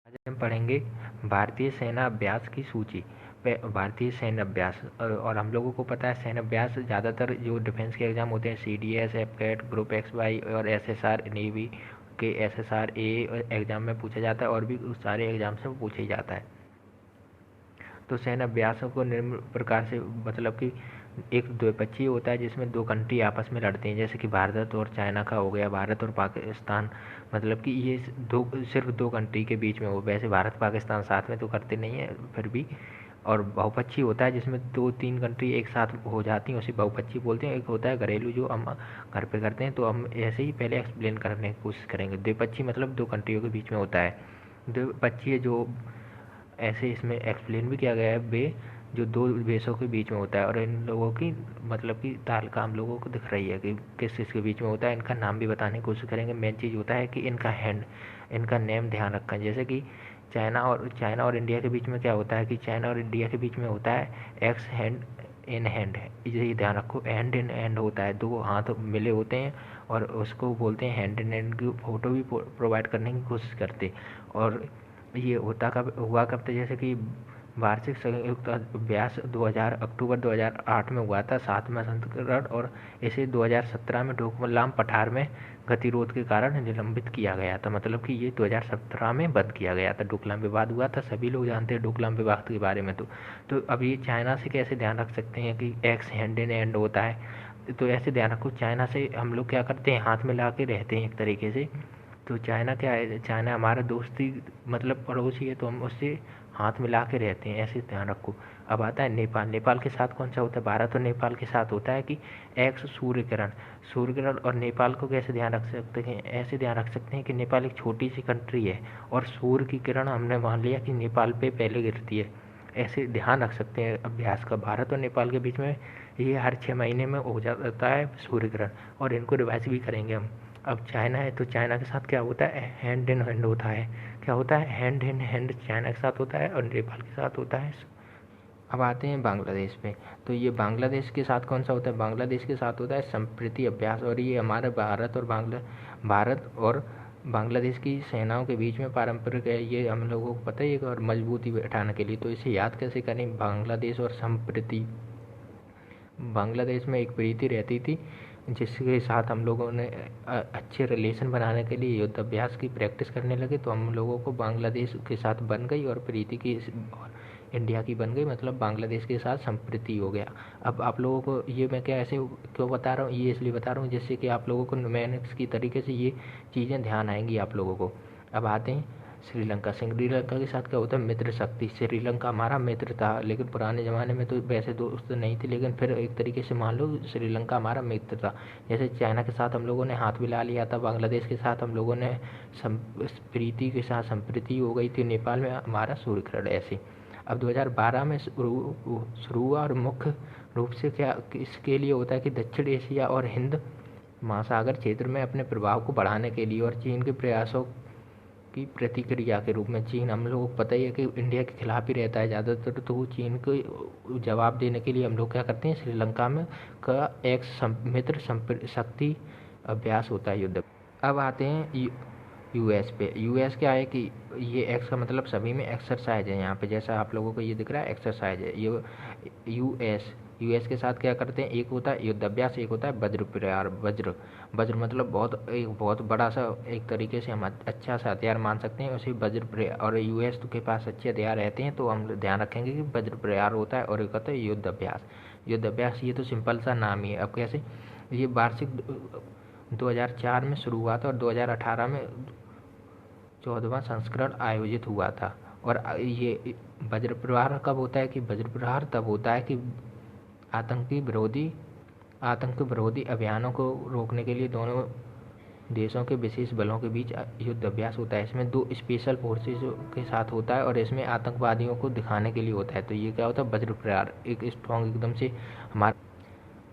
आज हम पढ़ेंगे भारतीय सेना अभ्यास की सूची। भारतीय सैन्य अभ्यास और हम लोगों को पता है सैन्य अभ्यास ज़्यादातर जो डिफेंस के एग्ज़ाम होते हैं CDS, एफकेट, ग्रुप XY और SSR नेवी के SSR-A एग्ज़ाम में पूछा जाता है और भी सारे एग्ज़ाम से पूछा ही जाता है। तो सैन्य अभ्यासों को निम्न प्रकार से मतलब कि एक द्विपक्षीय होता है जिसमें दो कंट्री आपस में लड़ते हैं, जैसे कि भारत और चाइना का हो गया, भारत और पाकिस्तान, मतलब कि ये सिर्फ दो कंट्री के बीच में हो। वैसे भारत पाकिस्तान साथ में तो करते नहीं है फिर भी। और बहुपक्षीय होता है जिसमें 2-3 कंट्री एक साथ हो जाती हैं, उसे बहुपक्षीय बोलते हैं। एक होता है घरेलू जो हम घर पे करते हैं, तो हम ऐसे ही पहले एक्सप्लेन करने की कोशिश करेंगे। द्विपक्षीय मतलब दो कंट्रियों के बीच में होता है। द्विपक्षीय जो ऐसे इसमें एक्सप्लेन भी किया गया है, वे जो दो देशों के बीच में होता है और इन लोगों की मतलब कि तालिका हम लोगों को दिख रही है कि किस किस के बीच में होता है। इनका नाम भी बताने की कोशिश करेंगे। मेन चीज़ होता है कि इनका नेम ध्यान रखा, जैसे कि चाइना और इंडिया के बीच में क्या होता है कि चाइना और इंडिया के बीच में होता है एक्स हैंड इन हैंड है, ये ध्यान रखो। हैंड इन हैंड होता है, दो हाथ मिले होते हैं और उसको बोलते हैं हैंड इन हैंड की फ़ोटो भी प्रोवाइड करने की कोशिश करते। और ये हुआ कब था, जैसे कि वार्षिक संयुक्त अभ्यास 2000 अक्टूबर 2008 में हुआ था, 7वां संस्करण, और इसे 2017 में डोकलाम पठार में गतिरोध के कारण निलंबित किया गया था। मतलब कि ये 2017 में बंद किया गया था। डोकलाम विवाद हुआ था, सभी लोग जानते हैं डोकलाम विवाद के बारे में। तो अब ये चाइना से कैसे ध्यान रख सकते हैं कि एक्स हैंड इन हैंड होता है। तो ऐसे ध्यान रखो, चाइना से हम लोग क्या करते हैं, हाथ मिला के रहते हैं एक तरीके से। तो चाइना क्या है, चाइना हमारा दोस्ती मतलब पड़ोसी है, तो हम उससे हाथ मिला के रहते हैं, ऐसे ध्यान रखो। अब आता है नेपाल। नेपाल के साथ कौन सा होता है, भारत और नेपाल के साथ होता है कि एक्स सूर्य किरण। और नेपाल को कैसे ध्यान रख सकते हैं, ऐसे ध्यान रख सकते हैं कि नेपाल एक छोटी सी कंट्री है और सूर्य की किरण हमने मान लिया कि नेपाल पे पहले गिरती है। ऐसे ध्यान रख सकते हैं अभ्यास का। भारत और नेपाल के बीच में ये हर 6 महीने में हो जाता है सूर्य ग्रहण, और इनको रिवाइज भी करेंगे हम। अब चाइना है, तो चाइना के साथ क्या होता है, हैंड इन हैंड होता है। क्या होता है, हैंड इन हैंड चाइना के साथ होता है और नेपाल के साथ होता है। अब आते हैं बांग्लादेश पे। तो ये बांग्लादेश के साथ कौन सा होता है, बांग्लादेश के साथ होता है संप्रीति अभ्यास। और ये हमारे भारत और बांग्लादेश की सेनाओं के बीच में पारंपरिक है, ये हम लोगों को पता ही है, और मजबूती बैठाने के लिए। तो इसे याद कैसे करें, बांग्लादेश और संप्रीति। बांग्लादेश में एक प्रीति रहती थी जिसके साथ हम लोगों ने अच्छे रिलेशन बनाने के लिए युद्ध अभ्यास की प्रैक्टिस करने लगे। तो हम लोगों को बांग्लादेश के साथ बन गई और प्रीति की इंडिया की बन गई, मतलब बांग्लादेश के साथ संप्रीति हो गया। अब आप लोगों को ये मैं क्या ऐसे क्यों बता रहा हूँ, ये इसलिए बता रहा हूँ जिससे कि आप लोगों को न्यूमेरिक्स की तरीके से ये चीज़ें ध्यान आएंगी आप लोगों को। अब आते हैं श्रीलंका। श्रीलंका के साथ क्या होता है, मित्र शक्ति। श्रीलंका हमारा मित्र था, लेकिन पुराने ज़माने में तो वैसे दोस्त नहीं थे, लेकिन फिर एक तरीके से मान लो श्रीलंका हमारा मित्र था। जैसे चाइना के साथ हम लोगों ने हाथ मिला लिया था, बांग्लादेश के साथ हम लोगों ने प्रीति के साथ संप्रीति हो गई थी, नेपाल में हमारा सूर्य ग्रहण। ऐसे अब 2012 में शुरू हुआ, और मुख्य रूप से क्या इसके लिए होता है कि दक्षिण एशिया और हिंद महासागर क्षेत्र में अपने प्रभाव को बढ़ाने के लिए और चीन के प्रयासों की प्रतिक्रिया के रूप में। चीन हम लोगों को पता ही है कि इंडिया के खिलाफ ही रहता है ज़्यादातर, तो वो चीन को जवाब देने के लिए हम लोग क्या करते हैं, श्रीलंका में का एक मित्र शक्ति अभ्यास होता है, युद्ध। अब आते हैं यूएस पे। यूएस क्या है कि ये एक्स का मतलब सभी में एक्सरसाइज है, यहाँ पे जैसा आप लोगों को ये दिख रहा है एक्सरसाइज है ये। यूएस के साथ क्या करते हैं, एक होता है युद्ध अभ्यास, एक होता है वज्र प्रहार। वज्र मतलब एक बहुत बड़ा सा, एक तरीके से हम अच्छा सा हथियार मान सकते हैं उसे वज्र प्रहार। और यूएस के पास अच्छे हथियार रहते हैं, तो हम ध्यान रखेंगे कि वज्र प्रहार होता है। और एक होता है युद्ध अभ्यास। युद्ध अभ्यास ये तो सिंपल सा नाम ही है। अब कैसे, ये वार्षिक 2004 में शुरू हुआ था और 2018 में 14वां संस्करण आयोजित हुआ था। और ये वज्र प्रहार कब होता है, कि वज्र प्रहार तब होता है कि आतंक विरोधी अभियानों को रोकने के लिए दोनों देशों के विशेष बलों के बीच युद्ध अभ्यास होता है। इसमें 2 स्पेशल फोर्सेज के साथ होता है और इसमें आतंकवादियों को दिखाने के लिए होता है। तो ये क्या होता है, वज्र प्रहार, एक स्ट्रॉन्ग एकदम से हमारा।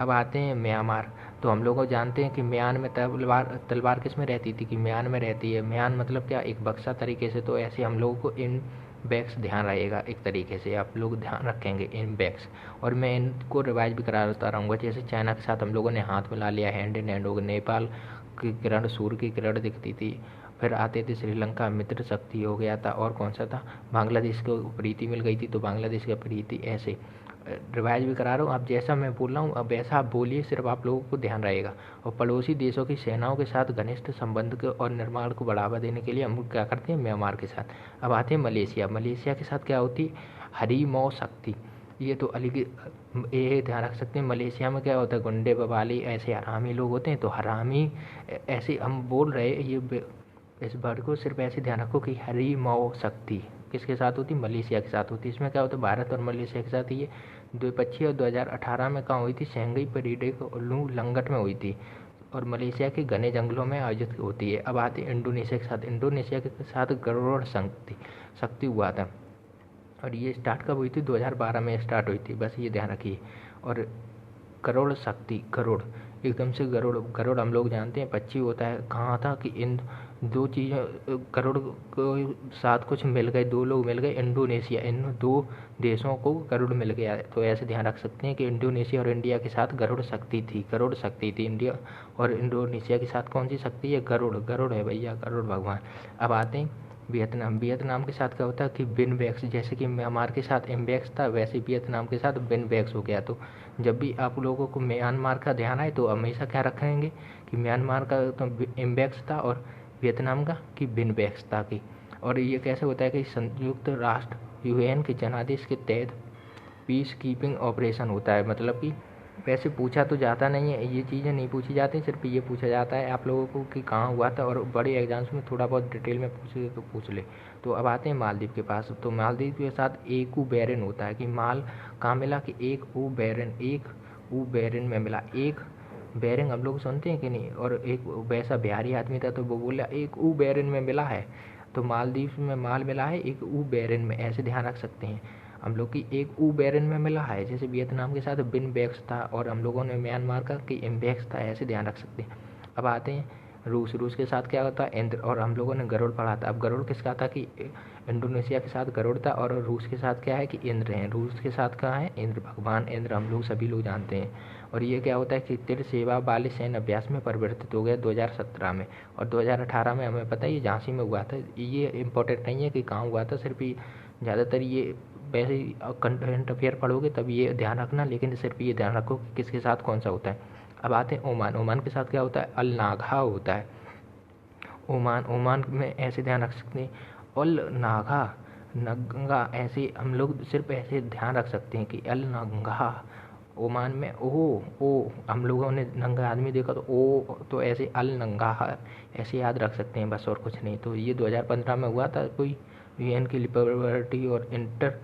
अब आते हैं म्यांमार। तो हम लोग जानते हैं कि म्यान में तलवार किस में रहती थी, कि म्यान में रहती है। म्यान मतलब क्या, एक बक्सा तरीके से। तो ऐसे हम लोगों को इन बैग्स ध्यान रहेगा, एक तरीके से आप लोग ध्यान रखेंगे इन बैग्स। और मैं इनको रिवाइज भी कराता रहूँगा। जैसे चाइना के साथ हम लोगों ने हाथ मिला लिया, हैंड इन हैंड हो गया। नेपाल की किरण, सूर्य की किरण दिखती थी, फिर आते थे श्रीलंका, मित्र शक्ति हो गया था, और कौन सा था, बांग्लादेश को प्रीति मिल गई थी तो बांग्लादेश का प्रीति। ऐसे रिवाइज भी करा रहा हूँ, आप जैसा मैं बोल रहा हूँ अब वैसा आप बोलिए, सिर्फ आप लोगों को ध्यान रहेगा। और पड़ोसी देशों की सेनाओं के साथ घनिष्ठ संबंध को और निर्माण को बढ़ावा देने के लिए हम क्या करते हैं, म्यांमार के साथ। अब आते हैं मलेशिया। मलेशिया के साथ क्या होती है, हरीमौ शक्ति। ये तो अलग ये ध्यान रख सकते हैं। मलेशिया में क्या होता है, गुंडे बवाली ऐसे हरामी लोग होते हैं, तो हरामी ऐसे हम बोल रहे ये इस वर्ड को सिर्फ ऐसे ध्यान रखो कि हरीमौ शक्ति किसके साथ होती, मलेशिया के साथ होती है। इसमें क्या होता है, भारत और मलेशिया के साथ ये द्विपक्षीय 2018 में कहाँ हुई थी, शेंघई परेड लंगट में हुई थी, और मलेशिया के घने जंगलों में आयोजित होती है। अब आते हैं इंडोनेशिया के साथ। इंडोनेशिया के साथ गरुड़ शक्ति हुआ था, और ये स्टार्ट कब हुई थी, 2012 में स्टार्ट हुई थी, बस ये ध्यान रखिए। और गरुड़ शक्ति, गरुड़ एकदम से गरुड़ हम लोग जानते हैं पक्षी होता है। कहाँ था कि इन दो चीज़ों, गरुड़ को साथ कुछ मिल गए, दो लोग मिल गए इंडोनेशिया, इन दो देशों को गरुड़ मिल गया। तो ऐसे ध्यान रख सकते हैं कि इंडोनेशिया और इंडिया के साथ गरुड़ शक्ति थी। इंडिया और इंडोनेशिया के साथ कौन सी शक्ति है, गरुड़ है भैया, गरुड़ भगवान। अब आते हैं वियतनाम के साथ क्या होता है कि बिनबैक्स, जैसे कि म्यांमार के साथ एम्बैक्स था, वैसे वियतनाम के साथ बिनबैक्स हो गया। तो जब भी आप लोगों को म्यांमार का ध्यान आए तो हमेशा क्या रखेंगे कि म्यांमार का तो एम्बैक्स था और वियतनाम का कि बिनबैक्स था कि। और ये कैसे होता है कि संयुक्त राष्ट्र यूएन के जनादेश के तहत पीस कीपिंग ऑपरेशन होता है। मतलब कि वैसे पूछा तो जाता नहीं है, ये चीज़ें नहीं पूछी जाती, सिर्फ ये पूछा जाता है आप लोगों को कि कहाँ हुआ था, और बड़े एग्जाम्स में थोड़ा बहुत डिटेल में पूछे तो पूछ ले। तो अब आते हैं मालदीव के पास। तो मालदीव के साथ एक ऊ बैरन होता है कि माल कहाँ मिला कि एक ऊ बैरन में मिला। एक बैरन हम लोग सुनते हैं कि नहीं, और एक वैसा बिहारी आदमी था तो वो बोला एक ऊ बैरन में मिला है। तो मालदीव में माल मिला है एक ऊ बैरन में, ऐसे ध्यान रख सकते हैं हम लोग की एक ऊ बैरन में मिला है। जैसे वियतनाम के साथ बिनबैक्स था और हम लोगों ने म्यांमार का कि एम्बैक्स था, ऐसे ध्यान रख सकते हैं। अब आते हैं रूस के साथ क्या होता है, इंद्र, और हम लोगों ने गरुड़ पढ़ा था। अब गरुड़ किसका था कि इंडोनेशिया के साथ गरुड़ था, और रूस के साथ क्या है कि इंद्र हैं। रूस के साथ कहाँ है, इंद्र, भगवान इंद्र हम लोग सभी लोग जानते हैं। और ये क्या होता है कि तिर सेवा वाले सैन्य अभ्यास में परिवर्तित हो गया 2017 में, और 2018 में हमें पता है ये झांसी में हुआ था। ये इम्पोर्टेंट नहीं है कि कहाँ हुआ था, सिर्फ ज़्यादातर ये वैसे ही करंट अफेयर पढ़ोगे तब ये ध्यान रखना, लेकिन सिर्फ ये ध्यान रखो कि किसके साथ कौन सा होता है। अब आते हैं ओमान के साथ क्या होता है, अल नागा होता है। ओमान में ऐसे ध्यान रख सकते हैं अल नागा नंगा, ऐसे हम लोग सिर्फ ऐसे ध्यान रख सकते हैं कि अल नंगा। ओमान में ओ हम लोगों ने नंगा आदमी देखा तो ओ, तो ऐसे अल नंगा ऐसे याद रख सकते हैं बस, और कुछ नहीं। तो ये 2015 में हुआ था कोई यूएन की लिबर्टी और इंटर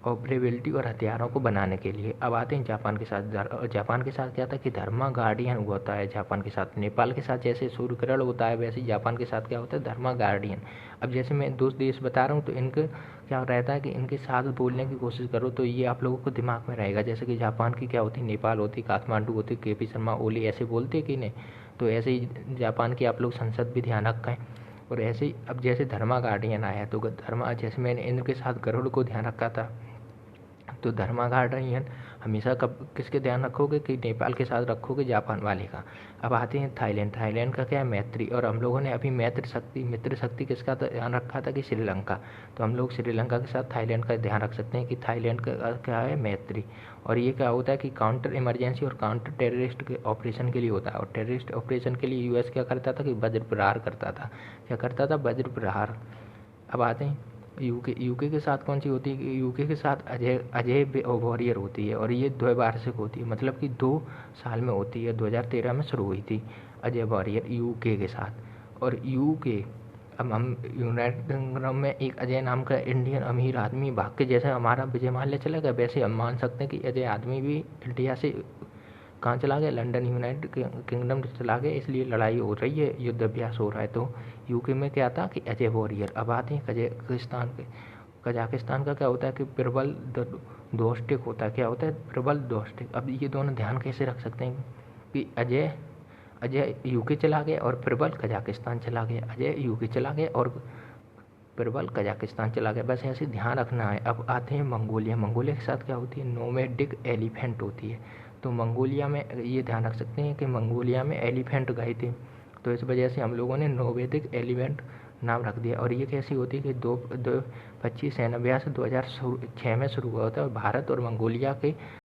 ऑपरेबिलिटी और हथियारों को बनाने के लिए। अब आते हैं जापान के साथ। जापान के साथ क्या था कि धर्मा गार्डियन होता है जापान के साथ। नेपाल के साथ जैसे सूर्यकिरण होता है, वैसे ही जापान के साथ क्या होता है, धर्मा गार्डियन। अब जैसे मैं दो देश बता रहा हूँ तो इनका क्या रहता है कि इनके साथ बोलने की कोशिश करो तो ये आप लोगों को दिमाग में रहेगा। जैसे कि जापान की क्या होती है, नेपाल होती, काठमांडू होती, केपी शर्मा ओली ऐसे बोलते कि नहीं, तो ऐसे ही जापान की आप लोग संसद भी ध्यान रखें। और ऐसे ही अब जैसे धर्मा गार्डियन आया तो धर्मा, जैसे मैंने इंद्र के साथ गरुड़ को ध्यान रखा था, तो धर्मा गार्डियन हमेशा कब किसके ध्यान रखोगे कि नेपाल के साथ रखोगे, जापान वाले का। अब आते हैं थाईलैंड का क्या है, मैत्री, और हम लोगों ने अभी मित्र शक्ति किसका ध्यान रखा था कि श्रीलंका। तो हम लोग श्रीलंका के साथ थाईलैंड का ध्यान रख सकते हैं कि थाईलैंड का क्या है, मैत्री। और ये क्या होता है कि काउंटर इमरजेंसी और काउंटर टेररिस्ट के ऑपरेशन के लिए होता है। और टेररिस्ट ऑपरेशन के लिए यूएस क्या करता था कि वज्र प्रहार करता था। क्या करता था, वज्र प्रहार। अब आते हैं यूके के साथ कौन सी होती है, यूके के साथ अजय वॉरियर होती है, और ये द्वैवार्षिक होती है, मतलब कि 2 साल में होती है। 2013 में शुरू हुई थी अजय वॉरियर यूके के साथ। और यूके, अब हम यूनाइटेड किंगडम में एक अजय नाम का इंडियन अमीर आदमी भाग के, जैसे हमारा विजय माल्या चला गया, वैसे हम मान सकते हैं कि अजय आदमी भी इंडिया से कहाँ चला गया, लंदन यूनाइटेड किंगडम चला गया, इसलिए लड़ाई हो रही है, युद्ध अभ्यास हो रहा है। तो यूके में क्या था कि अजय वॉरियर। अब आते हैं कजाकिस्तान का क्या होता है कि प्रबल दोस्टिक होता है। क्या होता है, प्रबल दोस्टिक। अब ये दोनों ध्यान कैसे रख सकते हैं कि अजय यूके चला गया और प्रबल कजाकिस्तान चला गया, अजय यूके चला गया और प्रबल कजाकिस्तान चला गया, बस ऐसे ध्यान रखना है। अब आते हैं मंगोलिया के साथ क्या होती है, नोमैडिक एलिफेंट होती है। तो मंगोलिया में ये ध्यान रख सकते हैं कि मंगोलिया में एलिफेंट गए थे, तो इस वजह से हम लोगों ने नवोदित एलिमेंट नाम रख दिया। और ये कैसी होती है कि 25 सेनाभ्यास 2006 में शुरू हुआ होता है और भारत और मंगोलिया के